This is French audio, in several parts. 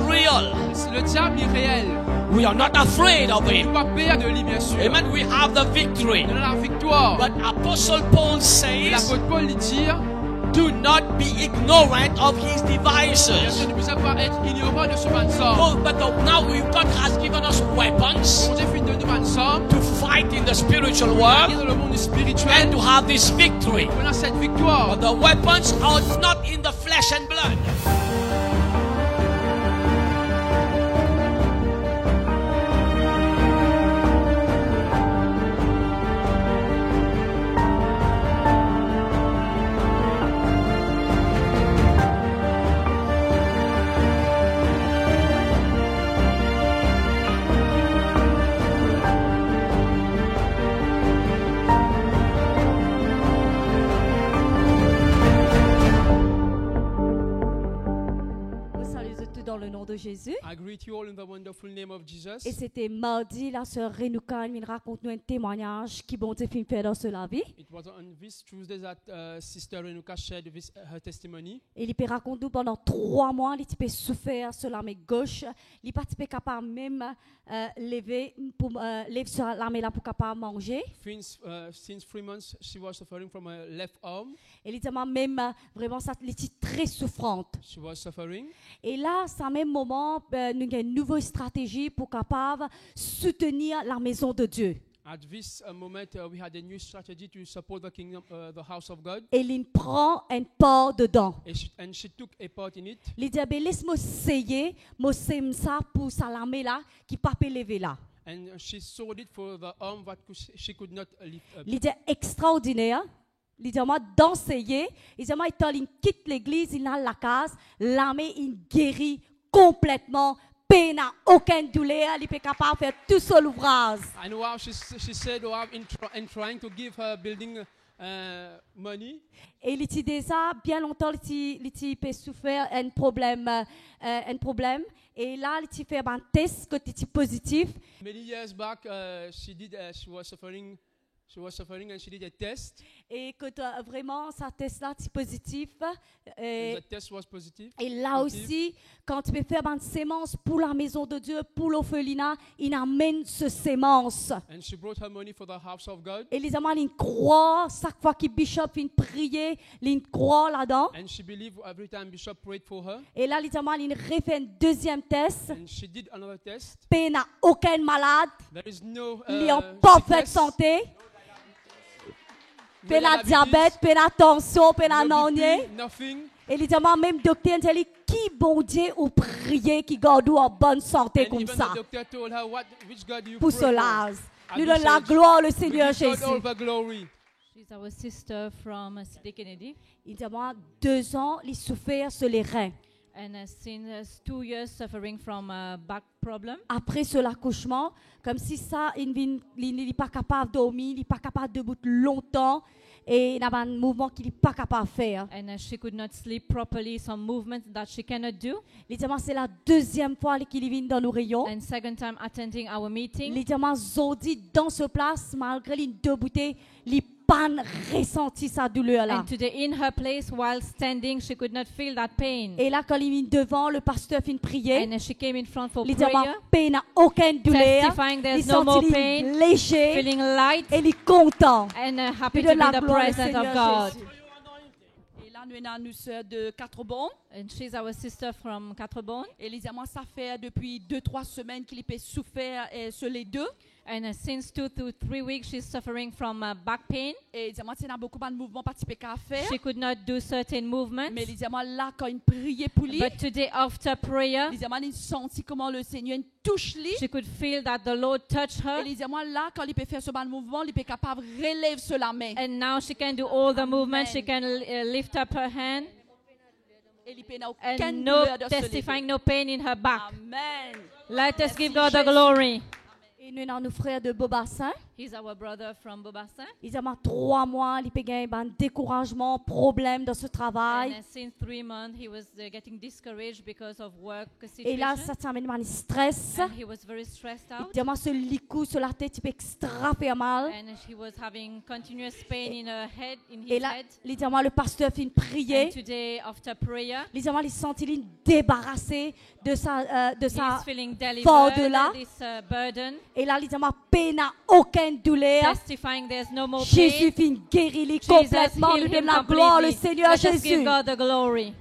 real. Le diable est réel. We are not afraid of On ne him. peut pas peur de lui, bien sûr. Amen. We have the victory. On a la victoire. But Apostle Paul Mais says, l'apôtre Paul lui dit, do not be ignorant of his bien devices. sûr, ne puisse pas être ignorant de ce rançon. Oh, but now God has given us weapons Mon Dieu fait de nous rançon to fight in the spiritual pour world aller dans le monde and spirituel. to have this victory. On a cette victoire. But the weapons are not in the flesh and blood. Vous saluez tous dans le nom de Jésus. I greet you all in the wonderful name of Jesus. Et c'était mardi, la sœur Renouka elle raconte nous un témoignage qui bon Dieu fait faire dans la vie. It was on this Tuesday that Sister Renuka shared her testimony. Et il peut raconter nous pendant 3 mois, il peut souffrir sur la main gauche, il pas capable même lever pour lever sur la main là pour capable manger. Since 3 months, she was suffering from her left arm. Et il dit même vraiment ça elle était très souffrante. She was suffering. Et là, c'est à même moment nous avons une nouvelle stratégie pour capable soutenir la maison de Dieu. At this moment, we had a new strategy to support the kingdom, the house of God. Et il prend un part dedans. And she took a part in it. Il dit, laisse-moi essayer, moi c'est ça pour salamé là, qui ne peut pas lever là. And she sold it for the arm that she could not lift up. Il dit, extraordinaire. Il dit, moi, d'enseigner. Il dit, moi, il quitte l'église, il a la case, l'armée, il guérit complètement. Il n'a aucune douleur, il est capable de faire tout seul l'ouvrage. And wow, she said, wow, in trying to give her building money. Et il dit déjà, bien longtemps, il peut souffrir un problème. Et là, il fait un test qui est positif. Many years back, she was suffering and she did a test. Et que vraiment, sa test là est positif. And the test was positive. Et là aussi, quand tu peux faire une sémence pour la maison de Dieu, pour l'orphelinat, il amène ce sémence. And she brought her money for the house of God. Et les amants, ils croient, chaque fois que Bishop vient prier, ils croient là-dedans. And she believed every time Bishop prayed for her. Et là, les amants, ils refait un deuxième test. And she did another test. Il n'a aucun malade. There is no Il est en parfaite santé. Il a diabète, il a tension, il a nothing. Nothing. Et les amants, même docteur, il dit, qui bon Dieu ou prier, qui garde en bonne santé And comme even ça. the doctor told her, which God do you Pour pray for? cela. And Nous we donnons la said, gloire au we Seigneur give God Jésus. all the glory. She's our sister from City Kennedy. Il dit, moi, 2 ans, il souffert sur les reins. And since 2 years suffering from a back problem. Après ce l'accouchement, comme si ça, il n'est pas capable de dormir, il n'est pas capable de debout longtemps, et il y a un mouvement qu'il n'est pas capable de faire. And she could not sleep properly, some movements that she cannot do. Il dit, c'est la 2e fois qu'il vient dans nos rayons. And second time attending our meeting. Il dit, Zodi, dans ce place, malgré les 2 bouteilles, il pas ressenti sa douleur là. And today in her place while standing she could not feel that pain. Et là, quand il vient devant, le pasteur finit de prier. And she came in front for Il dit, prayer. il n'a aucune douleur. Testifying there's Il no more sentit pain. léger. Feeling light. Et il est content. And happy Il to de be la the gloire au presence Seigneur of God. Jésus. Et là, nous avons une sœur de Quatre-Bons. And she's our sister from Quatre-Bons. Et les amants, ça fait depuis 2-3 semaines qu'il peut souffrir sur les deux. And since 2 to 3 weeks, she's suffering from back pain. Et les amants, il y a beaucoup de mouvements participer à faire. She could not do certain movements. Mais les amants, là, quand ils priaient pour lui, But today, after prayer, les amants, ils senti comment le Seigneur touche lui. she could feel that the Lord touched her. Et les amants, là, quand il peut faire ce mouvement, il peut capable de relever sur la main. And now she can do all the movements. She can lift up her hand. Et il peut n'a And aucune no douleur de se testifying, lever. no pain in her back. Amen. Let us Merci give God the Jésus. glory. Et nous avons nos frères de Beaubassin. He's our brother from Bobassin. Il dit, 3 mois, il peut gagner un découragement, problème dans ce travail. And since 3 months, he was getting discouraged because of work Et là, situation. ça t'amène un stress. And he was very stressed Il out. dit, ce licou sur la tête, il peut extra faire mal. And he was having continuous pain in Et his là, head. il dit, le pasteur fait une prière. And today, after prayer, Il dit, il sentit débarrassé de sa he's feeling fardeau-là. delivered this burden, Et là, il dit, peine n'a aucune douleur. testifying there's no more Jésus pain. fait guérir Jesus complètement. Nous healed donne him la gloire, le completely. Seigneur Let us Jésus. give God the glory.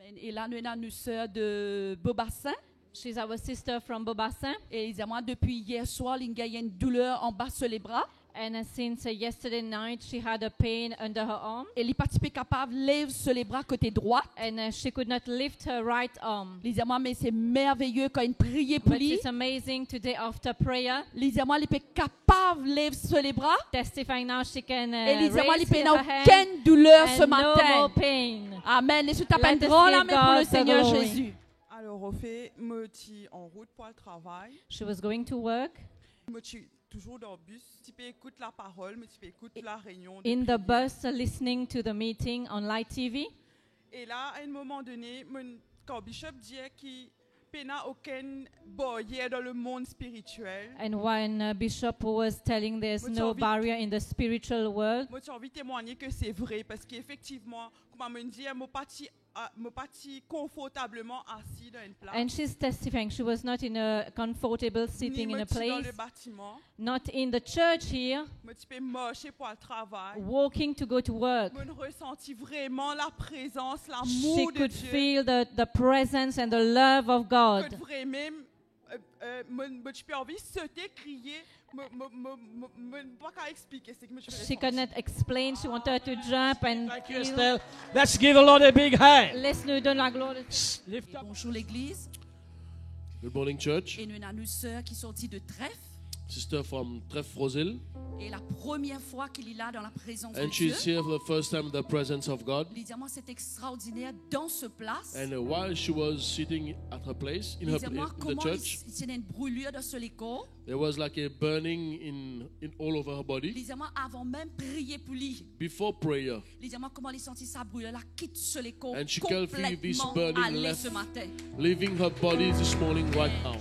Amen. Et là, nous avons une sœur de Bobassin. She's our sister from Bobassin. Et ils ont depuis hier soir, il y a une douleur en bas sur les bras. And since yesterday night, she had a pain under her arm. Et il n'est pas capable de lever sur les bras côté droit. And she could not lift her right arm. Les amants, mais c'est merveilleux quand il prie pour But lui. it's amazing today after prayer, Les amants, il est capable de lever sur les bras. testifying now she can Et les amants, raise il her n'a hand aucune douleur ce and no matin. more pain. Amen. Et je tape Let un us grand give la main pour le God the Seigneur glory. Jésus. Alors, au fait, je suis en route pour le travail. She was going to work Je suis toujours dans le bus. Tu peux écouter la parole, mais tu peux écouter la réunion. in de the prière. bus listening to the meeting on Light TV. Et là, à un moment donné, quand Bishop dit qu'il n'a aucune barrière dans le monde spirituel, And when Bishop was telling there's Which no of it- barrier in the spiritual world, moi, j'ai envie de témoigner que c'est vrai. Parce qu'effectivement, comme on me dit, je ne suis pas confortablement assis dans une place. and she's testifying she was not in a comfortable sitting in a Ni dans place, le bâtiment. not in the church here, Moi, tu peux marcher pour le travail. walking to go to work. Je ressentis vraiment la présence, She l'amour de could Dieu. feel the presence and the love of God. Que vraiment, je peux envie de sauter, crier, je pas qu'à expliquer, c'est que je She could not explain. She wanted to jump and Thank you, feel. Estelle. Let's give the Lord a big hand. Laisse-nous donner la gloire. Lift up. Bonjour l'église. Good morning, church. Et nous avons une sœur qui est sortie de Trèfle. Sister from Tref Rosil, Et la première fois qu'il est là dans la présence de and Dieu. she's here for the first time in the presence of God. Évidemment, c'est extraordinaire dans ce place. And while she was sitting at her place in Évidemment, the comment church, c'est une brûlure dans ce corps. there was like a burning in all over her body. Évidemment, avant même prier pour lui. Before prayer, Évidemment, comment elle sentit sa brûlure là quitte ce corps And she can feel this complètement burning allé left. ce matin. leaving her body this morning right now.